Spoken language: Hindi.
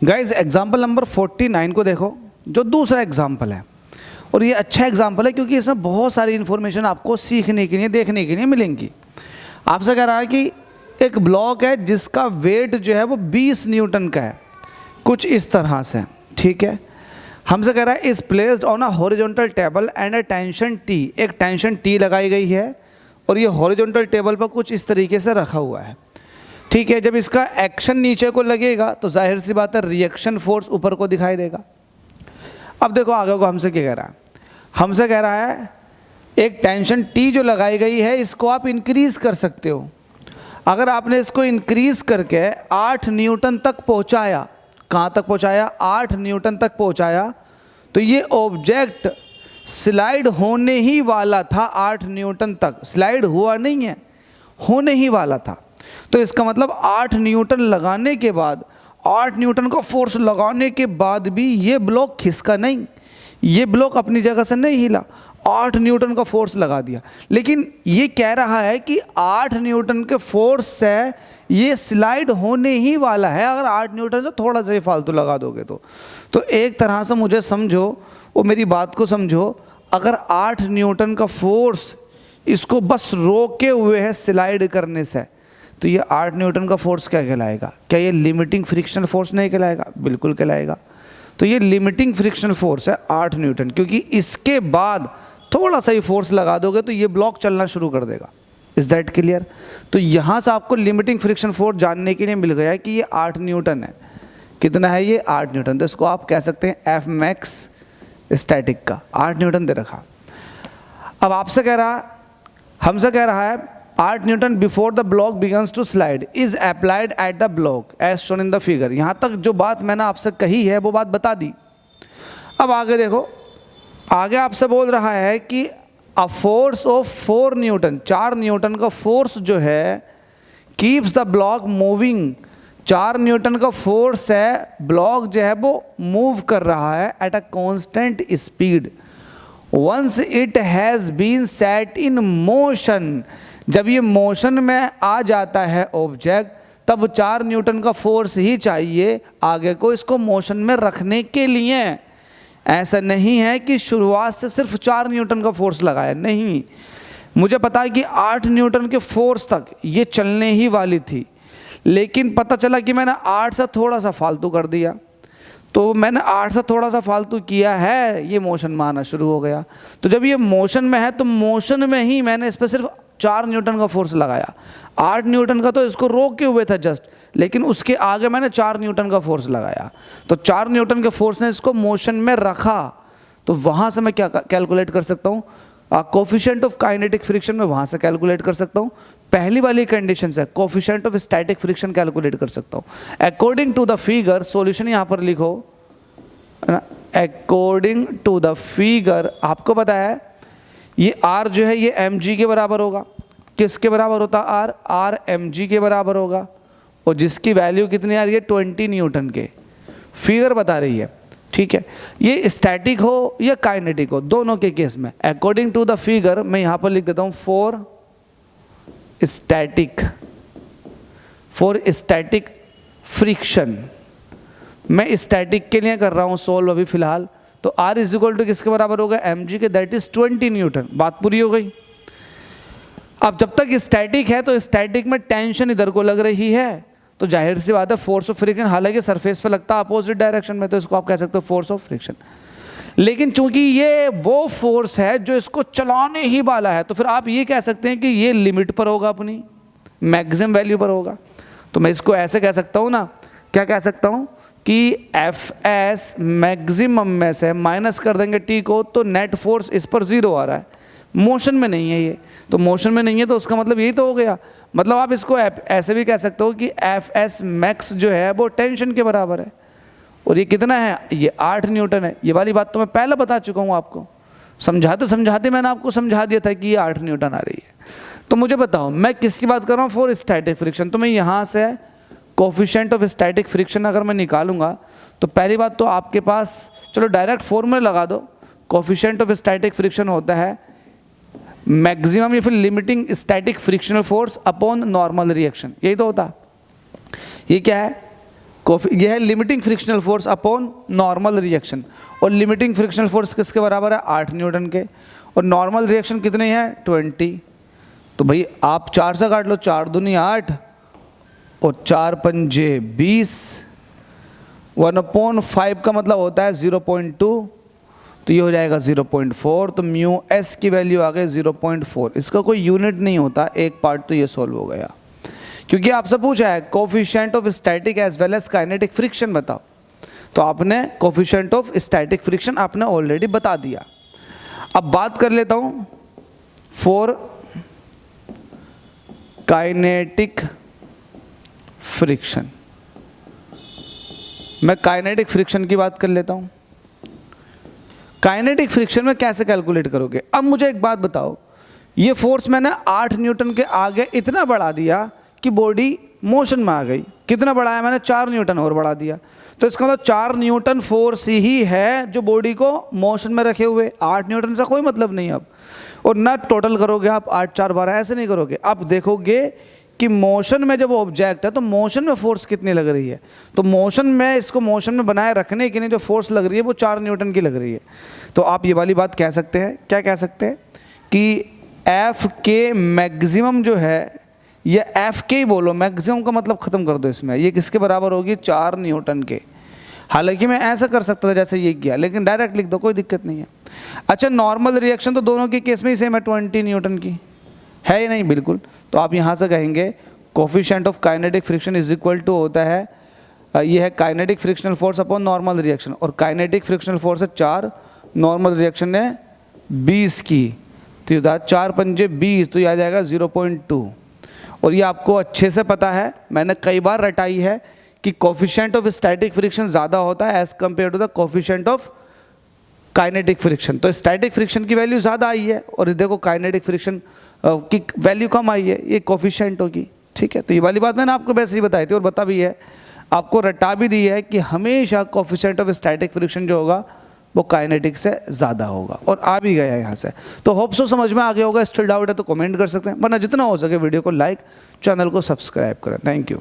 गाइज एग्जाम्पल नंबर 49 को देखो, जो दूसरा एग्जाम्पल है, और ये अच्छा एग्जाम्पल है क्योंकि इसमें बहुत सारी इन्फॉर्मेशन आपको सीखने के लिए, देखने के लिए मिलेंगी। आपसे कह रहा है कि एक ब्लॉक है जिसका वेट जो है वो 20 न्यूटन का है, कुछ इस तरह से, ठीक है। हमसे कह रहा है is placed on a horizontal table and a tension T, एक टेंशन टी लगाई गई है और ये हॉरिजॉन्टल टेबल पर कुछ इस तरीके से रखा हुआ है, ठीक है। जब इसका एक्शन नीचे को लगेगा तो जाहिर सी बात है रिएक्शन फोर्स ऊपर को दिखाई देगा। अब देखो आगे को हमसे क्या कह रहा है, हमसे कह रहा है एक टेंशन टी जो लगाई गई है इसको आप इंक्रीज कर सकते हो। अगर आपने इसको इंक्रीज करके 8 न्यूटन तक पहुंचाया, कहाँ तक पहुंचाया, 8 न्यूटन तक पहुंचाया, तो ये ऑब्जेक्ट स्लाइड होने ही वाला था 8 न्यूटन तक, स्लाइड हुआ नहीं है, होने ही वाला था। तो इसका मतलब 8 न्यूटन लगाने के बाद, 8 न्यूटन का फोर्स लगाने के बाद भी ये ब्लॉक खिसका नहीं, ये ब्लॉक अपनी जगह से नहीं हिला, 8 न्यूटन का फोर्स लगा दिया। लेकिन ये कह रहा है कि 8 न्यूटन के फोर्स से ये स्लाइड होने ही वाला है, अगर 8 न्यूटन से थोड़ा सा ही फालतू लगा दोगे तो एक तरह से मुझे समझो और मेरी बात को समझो, अगर 8 न्यूटन का फोर्स इसको बस रोके हुए है स्लाइड करने से, तो ये 8 न्यूटन का फोर्स क्या कहलाएगा? क्या ये लिमिटिंग फ्रिक्शनल फोर्स नहीं कहलाएगा? बिल्कुल कहलाएगा। तो ये लिमिटिंग फ्रिक्शनल फोर्स है 8 न्यूटन, क्योंकि इसके बाद थोड़ा सा ही फोर्स लगा दोगे तो ये ब्लॉक चलना शुरू कर देगा। Is that clear? तो यहाँ से आपको लिमिटिंग फ्रिक्शन फोर्स जानने के लिए मिल गया कि ये 8 न्यूटन है। कितना है ये? 8 न्यूटन। तो इसको आप कह सकते हैं एफ मैक्स स्टैटिक का 8 न्यूटन दे रखा। अब आपसे कह रहा, हमसे कह रहा है 8 newton before the block begins to slide is applied at the block as shown in the figure. यहाँ तक जो बात मैंने आपसे कही है वो बात बता दी। अब आगे देखो, आगे आपसे बोल रहा है कि a force of 4 newton, 4 newton का फोर्स जो है keeps the block moving, 4 newton का फोर्स है, ब्लॉक जो है वो मूव कर रहा है at a constant speed once it has been set in motion. जब ये मोशन में आ जाता है ऑब्जेक्ट, तब 4 न्यूटन का फोर्स ही चाहिए आगे को इसको मोशन में रखने के लिए। ऐसा नहीं है कि शुरुआत से सिर्फ 4 न्यूटन का फोर्स लगाया, नहीं। मुझे पता है कि 8 न्यूटन के फोर्स तक ये चलने ही वाली थी, लेकिन पता चला कि मैंने 8 से थोड़ा सा फालतू कर दिया, तो मैंने 8 से थोड़ा सा फालतू किया है, ये मोशन में आना शुरू हो गया। तो जब ये मोशन में है तो मोशन में ही मैंने इस पर सिर्फ 4 न्यूटन का फोर्स लगाया। 8 न्यूटन का तो इसको रोके हुए था जस्ट, लेकिन उसके आगे मैंने 4 न्यूटन का फोर्स लगाया। तो 4 न्यूटन के फोर्स ने इसको मोशन में रखा। तो वहाँ से मैं क्या कैलकुलेट कर सकता हूँ? कोफिशिएंट ऑफ काइनेटिक फ्रिक्शन में वहाँ से कैलकुलेट कर सकता हूँ। पहली वाली कंडीशन से coefficient of static friction calculate कर सकता हूँ। According to the figure, solution यहाँ पर लिखो, अकॉर्डिंग टू द फिगर, आपको पता है ये R जो है ये mg के बराबर होगा। किसके बराबर होता है R? R mg के बराबर होगा, और जिसकी वैल्यू कितनी आ रही है? 20 न्यूटन के, फिगर बता रही है, ठीक है। ये स्टैटिक हो या काइनेटिक हो, दोनों के केस में अकॉर्डिंग टू द फिगर मैं यहाँ पर लिख देता हूँ फॉर स्टैटिक फ्रिक्शन। मैं स्टैटिक के लिए कर रहा हूँ सोल्व अभी फिलहाल। तो R इज इक्वल टू किसके बराबर होगा? mg के, दैट इज 20 न्यूटन। बात पूरी हो गई। अब जब तक स्टैटिक है तो स्टैटिक में टेंशन इधर को लग रही है, तो जाहिर सी बात है फोर्स ऑफ फ्रिक्शन, हालांकि सरफेस पे लगता है अपोजिट डायरेक्शन में, तो इसको आप कह सकते हो फोर्स ऑफ फ्रिक्शन। लेकिन चूंकि ये वो फोर्स है जो इसको चलाने ही वाला है, तो फिर आप ये कह सकते हैं कि ये लिमिट पर होगा, अपनी मैक्सिमम वैल्यू पर होगा। तो मैं इसको ऐसे कह सकता हूँ ना, क्या कह सकता हूँ कि Fs मैक्सिमम में से माइनस कर देंगे T को, तो नेट फोर्स इस पर 0 आ रहा है, मोशन में नहीं है ये। तो मोशन में नहीं है तो उसका मतलब यही तो हो गया। मतलब आप इसको ऐसे भी कह सकते हो कि Fs मैक्स जो है वो टेंशन के बराबर है, और ये कितना है? ये 8 न्यूटन है। ये वाली बात तो मैं पहले बता चुका हूँ आपको, समझाते समझाते मैंने आपको समझा दिया था कि ये 8 न्यूटन आ रही है। तो मुझे बताओ मैं किसकी बात कर रहा हूँ? For static friction. तो मैं यहाँ से कोफिशिएंट ऑफ स्टैटिक फ्रिक्शन अगर मैं निकालूंगा, तो पहली बात तो आपके पास, चलो डायरेक्ट फॉर्मूला लगा दो। कोफिशिएंट ऑफ स्टैटिक फ्रिक्शन होता है मैक्सिमम या फिर limiting static frictional force upon normal reaction, यही तो होता। ये क्या है? यह है limiting frictional force upon normal reaction, और लिमिटिंग फ्रिक्शनल फोर्स किसके बराबर है? 8 न्यूटन के, और नॉर्मल रिएक्शन कितनी है? 20। तो भाई आप 4 से काट लो, 4 दूनी 8 और 4 पंजे 20, 1/5 का मतलब होता है 0.2, तो ये हो जाएगा 0.4। तो म्यू एस की वैल्यू आ गई 0.4। इसका कोई यूनिट नहीं होता, एक पार्ट तो ये सॉल्व हो गया। क्योंकि आपसे पूछा है coefficient of static as well as kinetic friction बताओ, तो आपने कोफिशिएंट ऑफ स्टैटिक फ्रिक्शन आपने ऑलरेडी बता दिया। अब बात कर लेता हूं फॉर काइनेटिक फ्रिक्शन। मैं काइनेटिक फ्रिक्शन की बात कर लेता हूं। काइनेटिक फ्रिक्शन में कैसे कैलकुलेट करोगे? अब मुझे एक बात बताओ, ये फोर्स मैंने 8 न्यूटन के आगे इतना बढ़ा दिया कि बॉडी मोशन में आ गई। कितना बढ़ाया मैंने? 4 न्यूटन और बढ़ा दिया। तो इसका मतलब 4 न्यूटन फोर्स ही है जो बॉडी को मोशन में रखे हुए, 8 न्यूटन से कोई मतलब नहीं। अब और ना टोटल करोगे आप 8 4 12, ऐसे नहीं करोगे। अब देखोगे कि मोशन में जब ऑब्जेक्ट है तो मोशन में फोर्स कितनी लग रही है। तो मोशन में, इसको मोशन में बनाए रखने के लिए जो फोर्स लग रही है वो 4 न्यूटन की लग रही है। तो आप ये वाली बात कह सकते हैं, क्या कह सकते हैं कि एफ के मैक्सिमम जो है, ये एफ के ही बोलो, मैक्सिमम का मतलब ख़त्म कर दो इसमें, ये किसके बराबर होगी? 4 न्यूटन के। हालांकि मैं ऐसा कर सकता था जैसे ये किया, लेकिन डायरेक्ट लिख दो, कोई दिक्कत नहीं है। अच्छा, नॉर्मल रिएक्शन तो दोनों के केस में ही सेम है, 20 न्यूटन की है ही नहीं? बिल्कुल। तो आप यहाँ से कहेंगे coefficient of kinetic friction is equal to होता है, ये है kinetic frictional force upon normal reaction, और काइनेटिक फ्रिक्शनल फोर्स है 4, नॉर्मल रिएक्शन है 20 की, तो ये 4 पंजे 20, तो ये आ जाएगा 0.2। और ये आपको अच्छे से पता है, मैंने कई बार रटाई है कि कोफिशिएंट ऑफ स्टैटिक फ्रिक्शन ज़्यादा होता है as compare to the coefficient of kinetic friction. तो स्टैटिक फ्रिक्शन की वैल्यू ज़्यादा आई है और देखो काइनेटिक फ्रिक्शन की वैल्यू कम आई है, ये कोफिशिएंट होगी। ठीक है, तो ये वाली बात मैंने आपको वैसे ही बताई थी और बता भी है, आपको रटा भी दी है कि हमेशा कोफिशिएंट ऑफ स्टैटिक फ्रिक्शन जो होगा वो काइनेटिक से ज़्यादा होगा, और आ भी गया यहाँ से। तो होप सो समझ में आ गया होगा। स्टिल डाउट है तो कमेंट कर सकते हैं, वरना जितना हो सके वीडियो को लाइक, चैनल को सब्सक्राइब करें। Thank you.